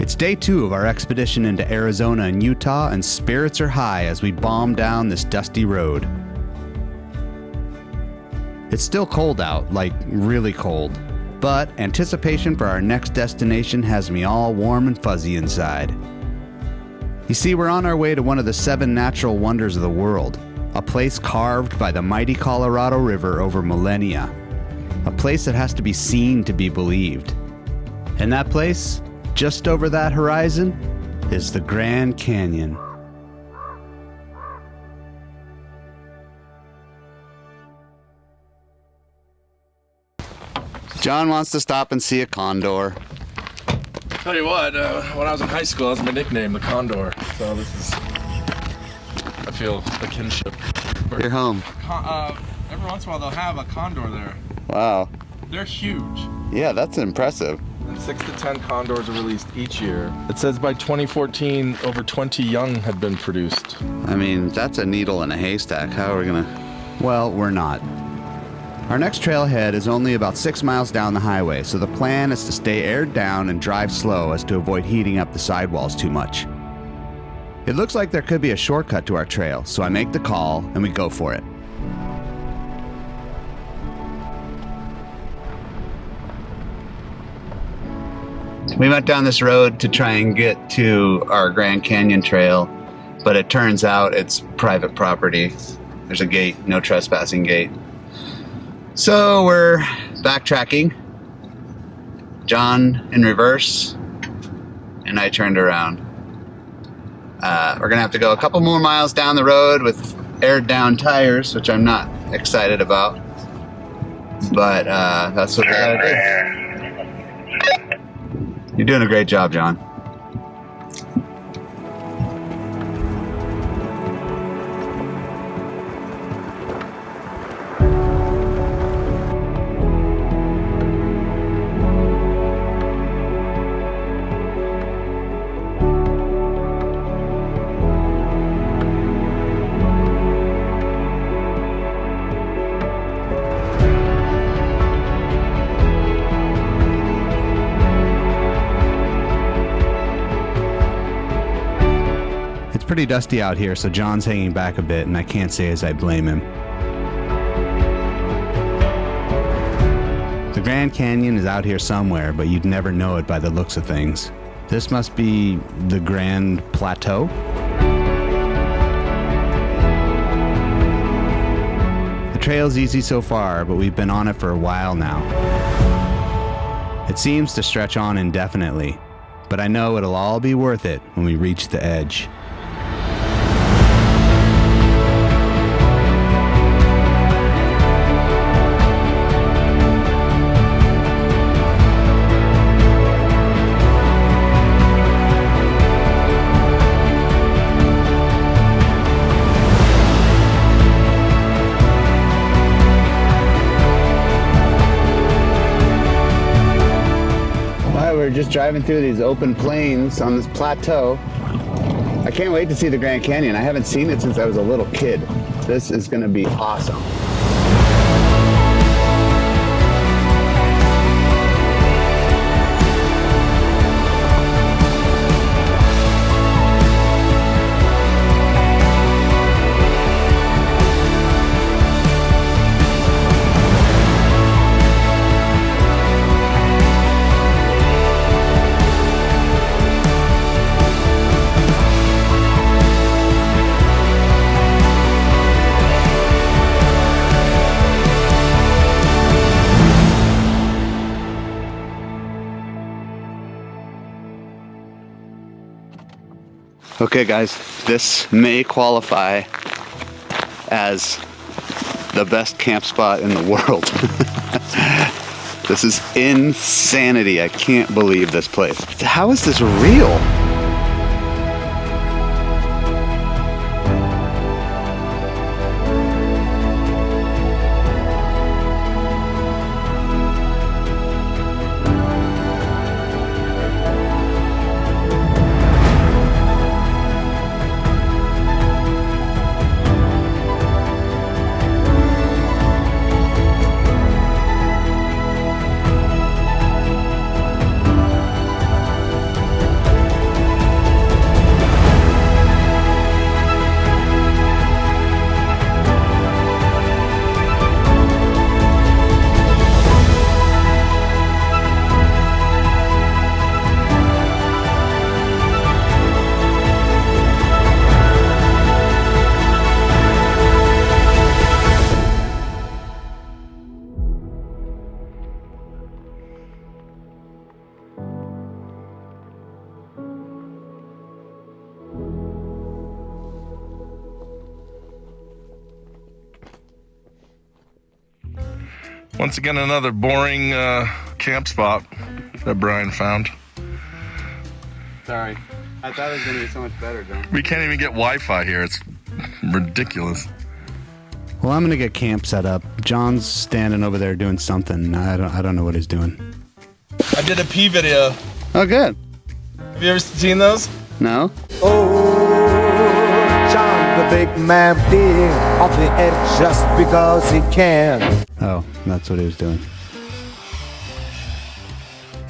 It's day 2 of our expedition into Arizona and Utah, and spirits are high as we bomb down this dusty road. It's still cold out, like really cold, but anticipation for our next destination has me all warm and fuzzy inside. You see, we're on our way to one of the 7 natural wonders of the world, a place carved by the mighty Colorado River over millennia, a place that has to be seen to be believed. And that place, just over that horizon, is the Grand Canyon. John wants to stop and see a condor. Tell you what, when I was in high school, that was my nickname, the Condor. So this is, I feel the kinship. You're home. Every once in a while they'll have a condor there. Wow. They're huge. Yeah, that's impressive. And 6 to 10 condors are released each year. It says by 2014, over 20 young had been produced. I mean, that's a needle in a haystack. How are we gonna... Well, we're not. Our next trailhead is only about 6 miles down the highway, so the plan is to stay aired down and drive slow as to avoid heating up the sidewalls too much. It looks like there could be a shortcut to our trail, so I make the call and we go for it. We went down this road to try and get to our Grand Canyon trail, but it turns out it's private property. There's a gate, no trespassing gate. So we're backtracking. John in reverse, and I turned around. We're gonna have to go a couple more miles down the road with aired down tires, which I'm not excited about. But that's what we gotta do. You're doing a great job, John. Pretty dusty out here, so John's hanging back a bit, and I can't say as I blame him. The Grand Canyon is out here somewhere, but you'd never know it by the looks of things. This must be the Grand Plateau? The trail's easy so far, but we've been on it for a while now. It seems to stretch on indefinitely, but I know it'll all be worth it when we reach the edge. We're just driving through these open plains on this plateau. I can't wait to see the Grand Canyon. I haven't seen it since I was a little kid. This is going to be awesome. Okay guys, this may qualify as the best camp spot in the world. This is insanity. I can't believe this place. How is this real? Once again, another boring camp spot that Brian found. Sorry. I thought it was going to be so much better, John. We can't even get Wi-Fi here. It's ridiculous. Well, I'm going to get camp set up. John's standing over there doing something. I don't know what he's doing. I did a pee video. Oh, good. Have you ever seen those? No? Oh, John, the big man being off the edge just because he can. Oh, that's what he was doing.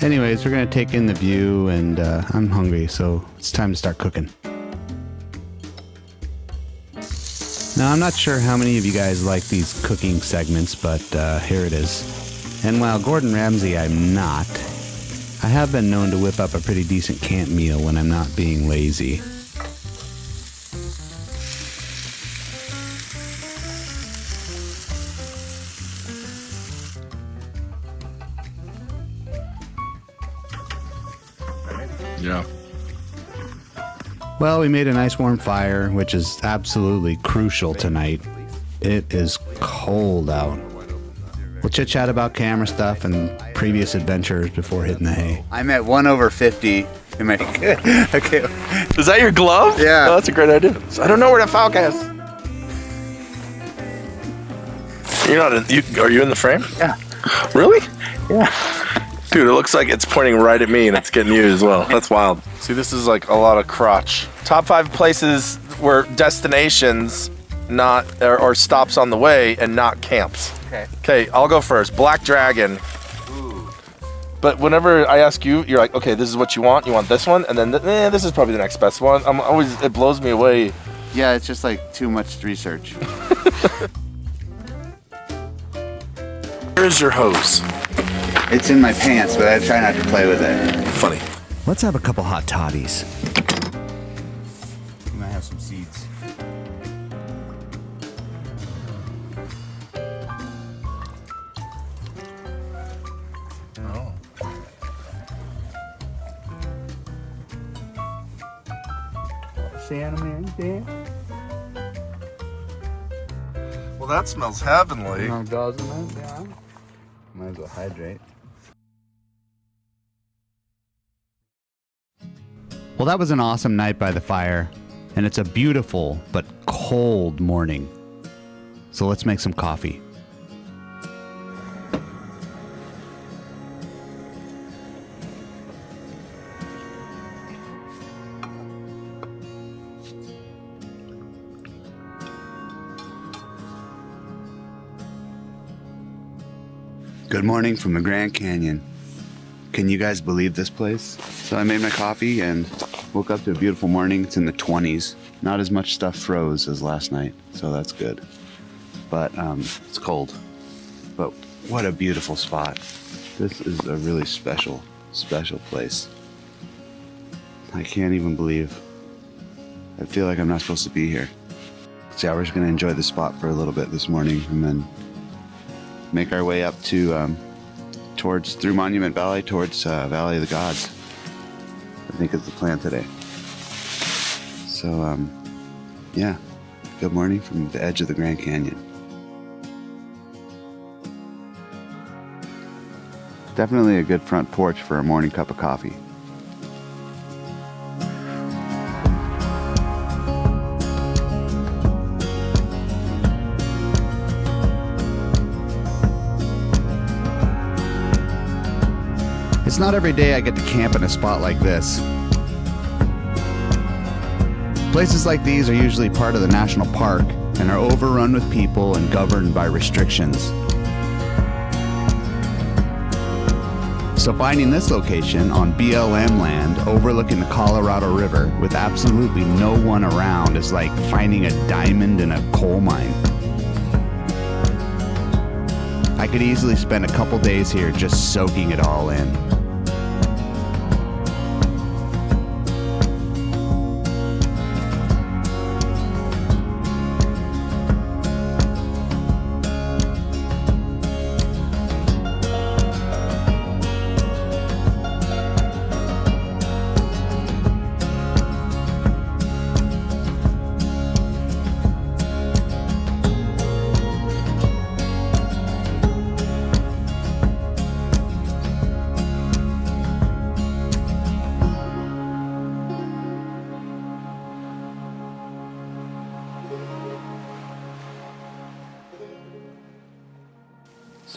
Anyways, we're going to take in the view, and I'm hungry, so it's time to start cooking. Now, I'm not sure how many of you guys like these cooking segments, but here it is. And while Gordon Ramsay I'm not, I have been known to whip up a pretty decent camp meal when I'm not being lazy. Yeah. Well, we made a nice warm fire, which is absolutely crucial tonight. It is cold out. We'll chit-chat about camera stuff and previous adventures before hitting the hay. I'm at 1/50 in my... Okay. Is that your glove? Yeah. Oh, that's a great idea. So I don't know where the Falcon is. You're not in... Are you in the frame? Yeah. Really? Yeah. Dude, it looks like it's pointing right at me and it's getting you as well. That's wild. See, this is like a lot of crotch. Top 5 places where destinations not or stops on the way and not camps. Okay, I'll go first. Black Dragon. Ooh. But whenever I ask you, you're like, okay, this is what you want. You want this one, and then this is probably the next best one. It blows me away. Yeah, it's just like too much research. Here's your hose. It's in my pants, but I try not to play with it. Funny. Let's have a couple hot toddies. We might have some seeds. Oh. Cinnamon, yeah. Well, that smells heavenly. No, doesn't it? Yeah. Might as well hydrate. Well, that was an awesome night by the fire, and it's a beautiful but cold morning. So let's make some coffee. Good morning from the Grand Canyon. Can you guys believe this place? So I made my coffee and woke up to a beautiful morning. It's in the 20s. Not as much stuff froze as last night, so that's good. But it's cold. But what a beautiful spot. This is a really special place. I can't even believe. I feel like I'm not supposed to be here. So yeah, we're just gonna enjoy the spot for a little bit this morning and then make our way up to through Monument Valley towards Valley of the Gods. I think is the plan today. So yeah, good morning from the edge of the Grand Canyon. Definitely a good front porch for a morning cup of coffee. It's not every day I get to camp in a spot like this. Places like these are usually part of the national park and are overrun with people and governed by restrictions. So finding this location on BLM land overlooking the Colorado River with absolutely no one around is like finding a diamond in a coal mine. I could easily spend a couple days here just soaking it all in.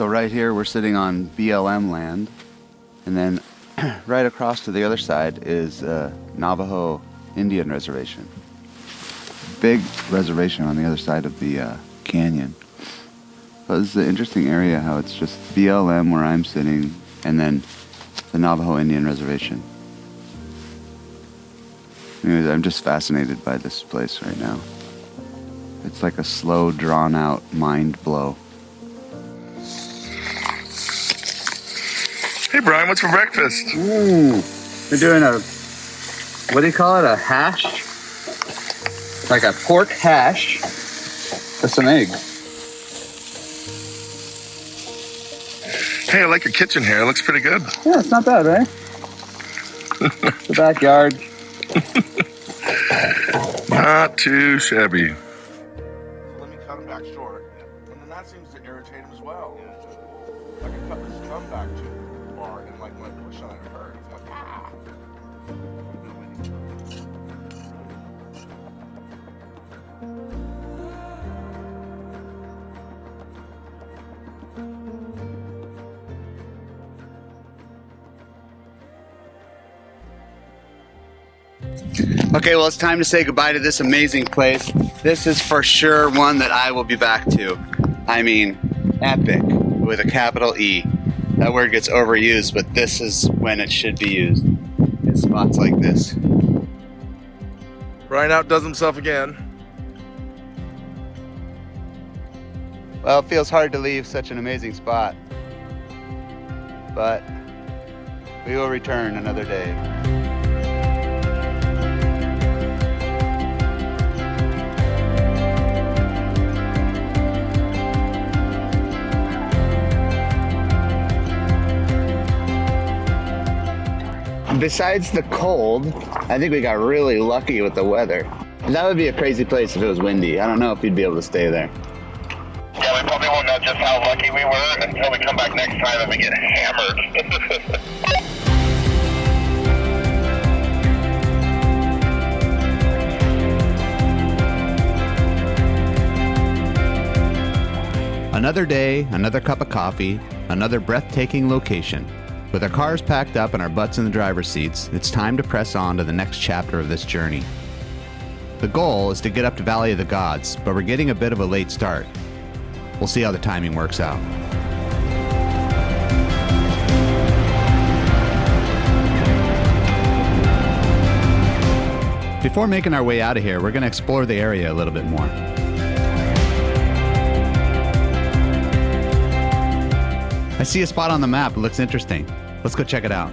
So right here we're sitting on BLM land, and then right across to the other side is Navajo Indian Reservation. Big reservation on the other side of the canyon. So this is an interesting area, how it's just BLM where I'm sitting, and then the Navajo Indian Reservation. Anyways, I'm just fascinated by this place right now. It's like a slow, drawn-out mind blow. Hey Brian, what's for breakfast? We're doing a, what do you call it, a hash? Like a pork hash with some eggs. Hey, I like your kitchen here. It looks pretty good. Yeah, it's not bad, right? The backyard. Not too shabby. Let me cut him back short. And then that seems to irritate him as well. I can cut this thumb back too far and like when I push on it, it hurts. Like, ah. Okay, well, it's time to say goodbye to this amazing place. This is for sure one that I will be back to. I mean, epic with a capital E. That word gets overused, but this is when it should be used. In spots like this. Brian outdoes himself again. Well, it feels hard to leave such an amazing spot. But we will return another day. Besides the cold, I think we got really lucky with the weather. That would be a crazy place if it was windy. I don't know if you'd be able to stay there. Yeah, we probably won't know just how lucky we were until we come back next time and we get hammered. Another day, another cup of coffee, another breathtaking location. With our cars packed up and our butts in the driver's seats, it's time to press on to the next chapter of this journey. The goal is to get up to Valley of the Gods, but we're getting a bit of a late start. We'll see how the timing works out. Before making our way out of here, we're going to explore the area a little bit more. I see a spot on the map. It looks interesting. Let's go check it out.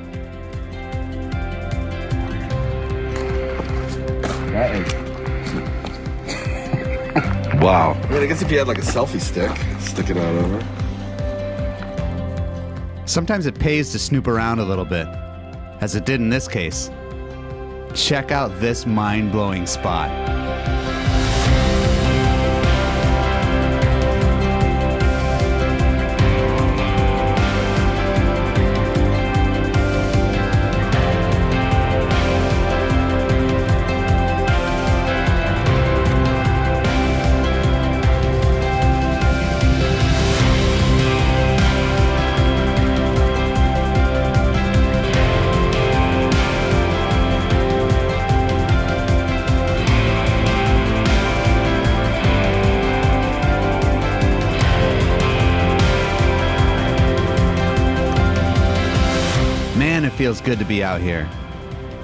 Wow. I mean, I guess if you had like a selfie stick, stick it out over. Sometimes it pays to snoop around a little bit, as it did in this case. Check out this mind-blowing spot. Man, it feels good to be out here.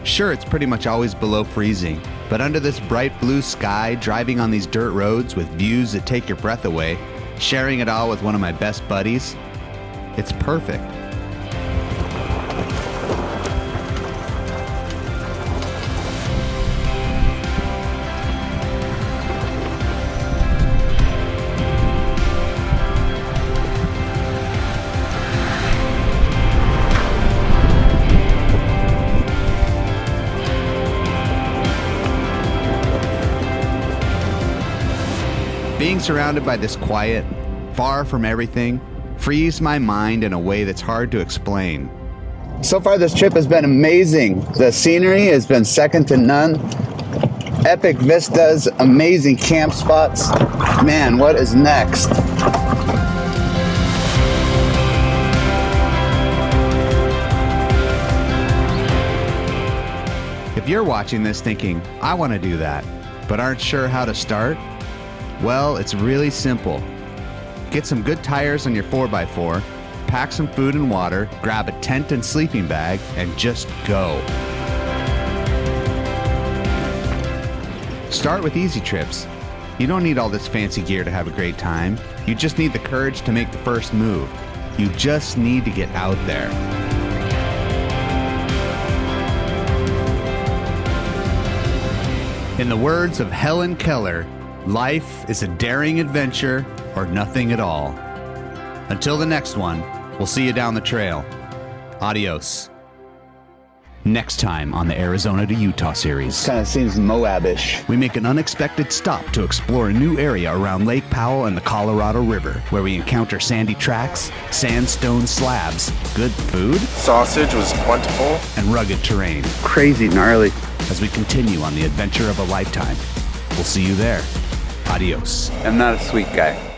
Sure, it's pretty much always below freezing, but under this bright blue sky, driving on these dirt roads with views that take your breath away, sharing it all with one of my best buddies, it's perfect. Being surrounded by this quiet, far from everything, frees my mind in a way that's hard to explain. So far this trip has been amazing. The scenery has been second to none. Epic vistas, amazing camp spots. Man, what is next? If you're watching this thinking, I want to do that, but aren't sure how to start, well, it's really simple. Get some good tires on your 4x4, pack some food and water, grab a tent and sleeping bag, and just go. Start with easy trips. You don't need all this fancy gear to have a great time. You just need the courage to make the first move. You just need to get out there. In the words of Helen Keller, life is a daring adventure or nothing at all. Until the next one, we'll see you down the trail. Adios. Next time on the Arizona to Utah series. Kind of seems Moab-ish. We make an unexpected stop to explore a new area around Lake Powell and the Colorado River, where we encounter sandy tracks, sandstone slabs, good food, Sausage was plentiful. and rugged terrain. Crazy gnarly. As we continue on the adventure of a lifetime, we'll see you there. Adios. I'm not a sweet guy.